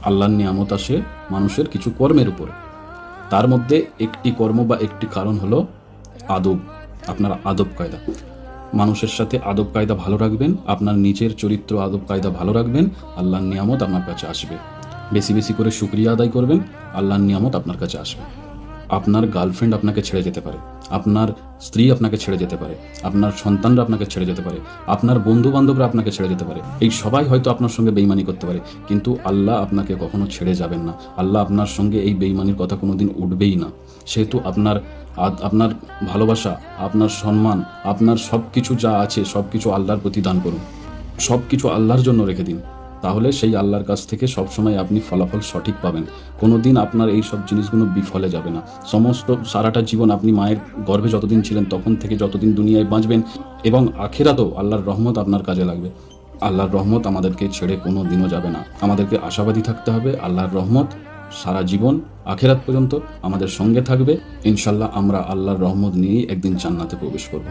আল্লাহর নিয়ামত আসে মানুষের কিছু কর্মের উপরে। তার মধ্যে একটি কর্ম বা একটি কারণ হলো আদব, আপনার আদব কায়দা। মানুষের সাথে আদব কায়দা ভালো রাখবেন, আপনার নিজের চরিত্র আদব কায়দা ভালো রাখবেন, আল্লাহর নিয়ামত আপনার কাছে আসবে। বেশি বেশি করে শুকরিয়া আদায় করবেন, আল্লাহর নিয়ামত আপনার কাছে আসবে। আপনার গার্লফ্রেন্ড আপনাকে ছেড়ে যেতে পারে, আপনার স্ত্রী আপনাকে ছেড়ে যেতে পারে, আপনার সন্তানরা আপনাকে ছেড়ে যেতে পারে, আপনার বন্ধু বান্ধবরা আপনাকে ছেড়ে যেতে পারে, এই সবাই হয়তো আপনার সঙ্গে বেইমানি করতে পারে, কিন্তু আল্লাহ আপনাকে কখনো ছেড়ে যাবেন না। আল্লাহ আপনার সঙ্গে এই বেইমানির কথা কোনোদিন উঠবেই না। সেহেতু আপনার ভালোবাসা, আপনার সম্মান, আপনার সব কিছু যা আছে সব কিছু আল্লাহর প্রতি দান করুন, সব কিছু আল্লাহর জন্য রেখে দিন। তাহলে সেই আল্লাহর কাছ থেকে সবসময় আপনি ফলাফল সঠিক পাবেন। কোনো দিন আপনার এই সব জিনিসগুলো বিফলে যাবে না। সারাটা জীবন আপনি মায়ের গর্ভে যতদিন ছিলেন তখন থেকে যতদিন দুনিয়ায় বাঁচবেন, এবং আখেরাতেও আল্লাহর রহমত আপনার কাজে লাগবে। আল্লাহর রহমত আমাদেরকে ছেড়ে কোনো দিনও যাবে না। আমাদেরকে আশাবাদী থাকতে হবে। আল্লাহর রহমত সারা জীবন আখেরাত পর্যন্ত আমাদের সঙ্গে থাকবে। ইনশাল্লাহ আমরা আল্লাহর রহমত নিয়েই একদিন জান্নাতে প্রবেশ করব।